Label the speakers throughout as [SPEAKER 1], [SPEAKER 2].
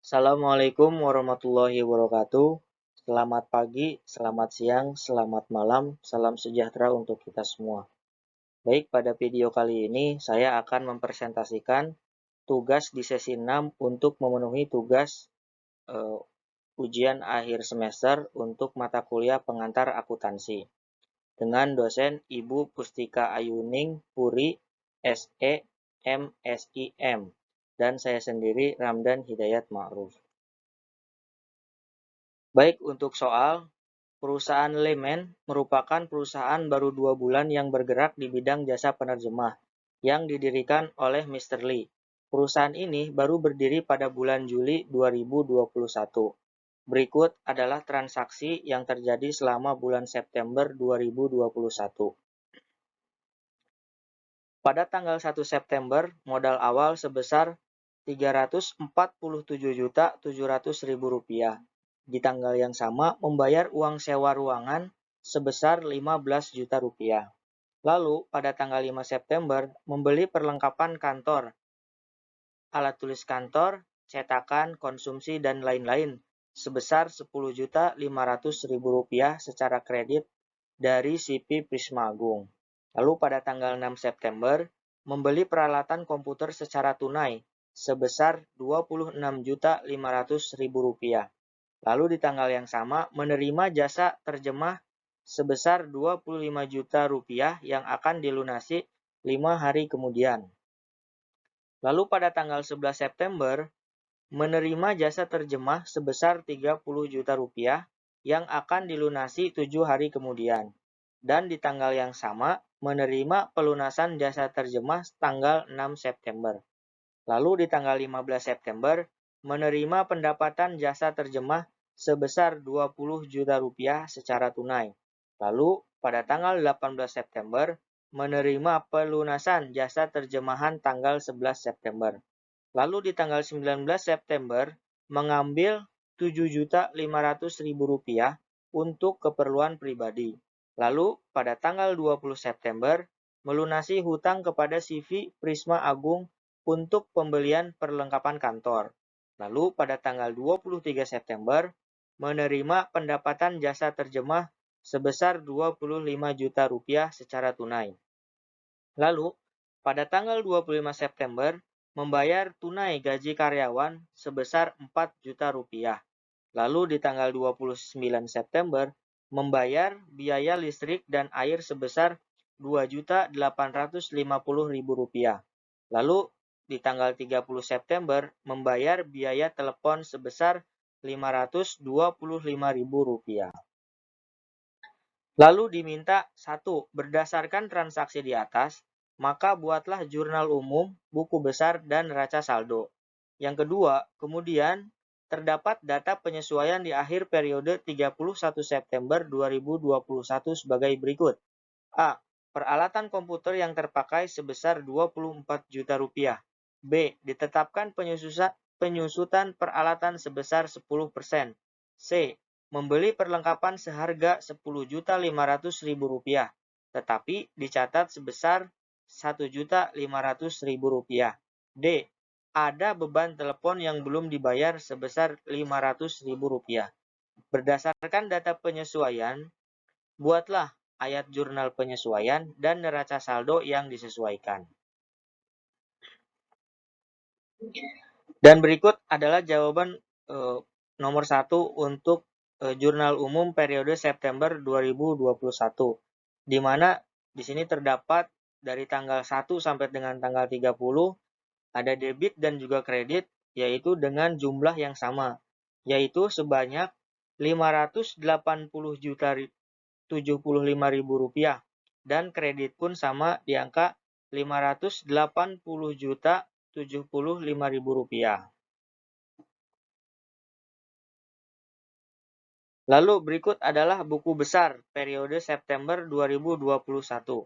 [SPEAKER 1] Assalamualaikum warahmatullahi wabarakatuh. Selamat pagi, selamat siang, selamat malam, salam sejahtera untuk kita semua. Baik, pada video kali ini saya akan mempresentasikan tugas di sesi 6 untuk memenuhi tugas ujian akhir semester untuk mata kuliah pengantar akuntansi dengan dosen Ibu Pustika Ayuning Puri, SE, MSIM, dan saya sendiri Ramdan Hidayat Ma'ruf. Baik, untuk soal, perusahaan Lehman merupakan perusahaan baru 2 bulan yang bergerak di bidang jasa penerjemah yang didirikan oleh Mr. Lee. Perusahaan ini baru berdiri pada bulan Juli 2021. Berikut adalah transaksi yang terjadi selama bulan September 2021. Pada tanggal 1 September, modal awal sebesar Rp347.700.000. Di tanggal yang sama, membayar uang sewa ruangan sebesar Rp15 juta. Lalu, pada tanggal 5 September, membeli perlengkapan kantor, alat tulis kantor, cetakan, konsumsi, dan lain-lain sebesar Rp10.500.000 secara kredit dari CP Prisma Agung. Lalu pada tanggal 6 September, membeli peralatan komputer secara tunai sebesar Rp26.500.000. Lalu di tanggal yang sama, menerima jasa terjemah sebesar Rp25 juta yang akan dilunasi 5 hari kemudian. Lalu pada tanggal 11 September, menerima jasa terjemah sebesar Rp30 juta yang akan dilunasi 7 hari kemudian. Dan di tanggal yang sama, menerima pelunasan jasa terjemah tanggal 6 September. Lalu di tanggal 15 September, menerima pendapatan jasa terjemah sebesar Rp20 juta secara tunai. Lalu pada tanggal 18 September, menerima pelunasan jasa terjemahan tanggal 11 September. Lalu di tanggal 19 September, mengambil Rp7.500.000 untuk keperluan pribadi. Lalu pada tanggal 20 September, melunasi hutang kepada CV Prisma Agung untuk pembelian perlengkapan kantor. Lalu pada tanggal 23 September, menerima pendapatan jasa terjemah sebesar Rp25 juta secara tunai. Lalu pada tanggal 25 September, membayar tunai gaji karyawan sebesar Rp4 juta. Lalu di tanggal 29 September, membayar biaya listrik dan air sebesar Rp2.850.000. Lalu di tanggal 30 September, membayar biaya telepon sebesar Rp525.000. Lalu diminta 1. Berdasarkan transaksi di atas, maka buatlah jurnal umum, buku besar, dan neraca saldo. Yang kedua, kemudian terdapat data penyesuaian di akhir periode 31 September 2021 sebagai berikut. A. Peralatan komputer yang terpakai sebesar Rp24 juta. B. Ditetapkan penyusutan peralatan sebesar 10%. C. Membeli perlengkapan seharga Rp10.500.000, tetapi dicatat sebesar Rp1.500.000. D. Ada beban telepon yang belum dibayar sebesar Rp500.000. Berdasarkan data penyesuaian, buatlah ayat jurnal penyesuaian dan neraca saldo yang disesuaikan. Dan berikut adalah jawaban nomor 1 untuk jurnal umum periode September 2021, di mana di sini terdapat dari tanggal 1 sampai dengan tanggal 30 ada debit dan juga kredit, yaitu dengan jumlah yang sama, yaitu sebanyak Rp580.075.000 dan kredit pun sama di angka Rp580.075.000. Lalu berikut adalah buku besar periode September 2021,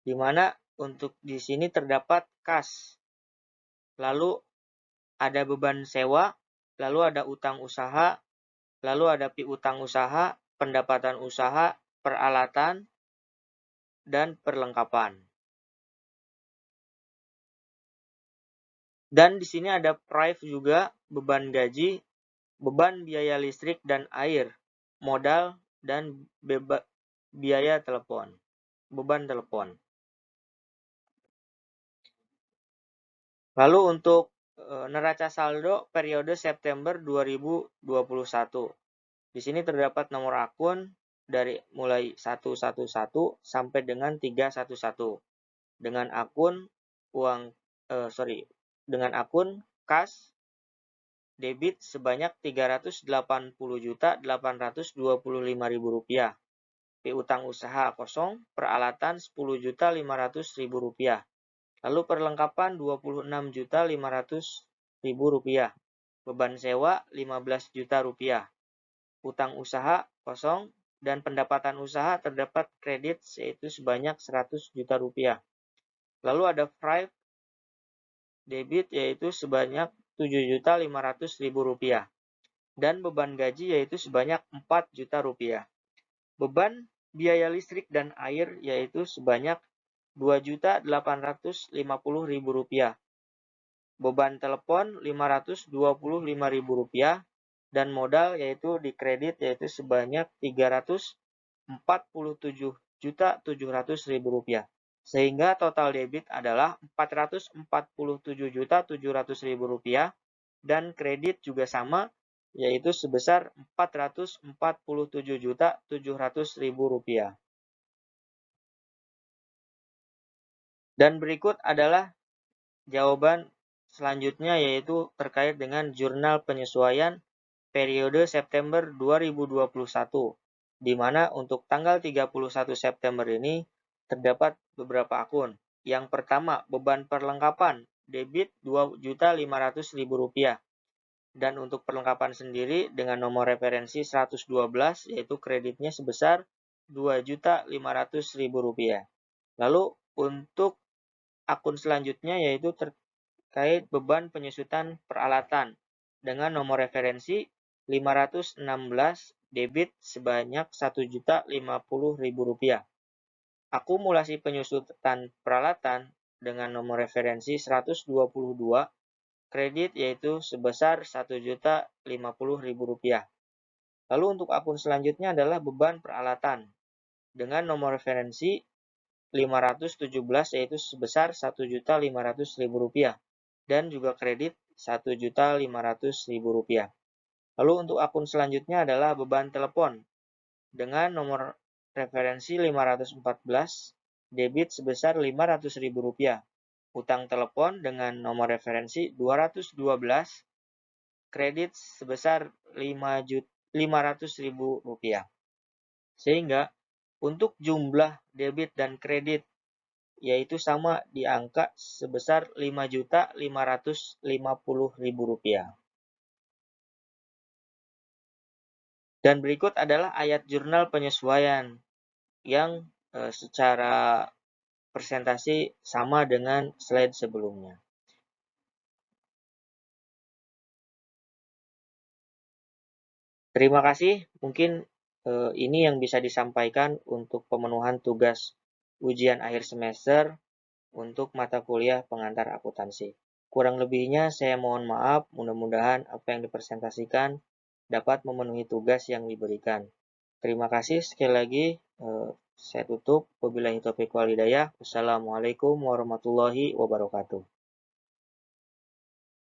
[SPEAKER 1] di mana untuk di sini terdapat kas, lalu ada beban sewa, lalu ada utang usaha, lalu ada piutang usaha, pendapatan usaha, peralatan, dan perlengkapan. Dan di sini ada prive juga, beban gaji, beban biaya listrik dan air, modal, dan biaya telepon, beban telepon. Lalu untuk neraca saldo periode September 2021. Di sini terdapat nomor akun dari mulai 111 sampai dengan 311 dengan akun dengan akun kas debit sebanyak Rp380.825.000, piutang usaha kosong, peralatan Rp10.500.000, lalu perlengkapan Rp26.500.000, beban sewa Rp15 juta, utang usaha kosong, dan pendapatan usaha terdapat kredit yaitu sebanyak Rp100 juta. Lalu ada private debit yaitu sebanyak Rp7.500.000 dan beban gaji yaitu sebanyak Rp4 juta. Beban biaya listrik dan air yaitu sebanyak Rp2.850.000. Beban telepon Rp525.000 dan modal yaitu di kredit yaitu sebanyak Rp347.700.000. Sehingga total debit adalah Rp447.700.000 dan kredit juga sama yaitu sebesar Rp447.700.000. Dan berikut adalah jawaban selanjutnya yaitu terkait dengan jurnal penyesuaian periode September 2021, di mana untuk tanggal 31 September ini terdapat beberapa akun. Yang pertama, beban perlengkapan debit Rp2.500.000 dan untuk perlengkapan sendiri dengan nomor referensi 112 yaitu kreditnya sebesar Rp2.500.000. Lalu untuk akun selanjutnya yaitu terkait beban penyusutan peralatan dengan nomor referensi 516 debit sebanyak Rp1.050.000. Akumulasi penyusutan peralatan dengan nomor referensi 122 kredit yaitu sebesar Rp1.050.000. Lalu untuk akun selanjutnya adalah beban peralatan dengan nomor referensi 517 yaitu sebesar Rp1.500.000 dan juga kredit Rp1.500.000. Lalu untuk akun selanjutnya adalah beban telepon dengan nomor referensi 514 debit sebesar Rp500.000. Utang telepon dengan nomor referensi 212 kredit sebesar Rp500.000. Sehingga untuk jumlah debit dan kredit yaitu sama di angka sebesar Rp5.550.000. Dan berikut adalah ayat jurnal penyesuaian yang secara presentasi sama dengan slide sebelumnya. Terima kasih, mungkin ini yang bisa disampaikan untuk pemenuhan tugas ujian akhir semester untuk mata kuliah pengantar akuntansi. Kurang lebihnya saya mohon maaf, mudah-mudahan apa yang dipresentasikan dapat memenuhi tugas yang diberikan. Terima kasih sekali lagi, saya tutup. Wabillahi taufiq wal hidayah. Wassalamualaikum warahmatullahi wabarakatuh.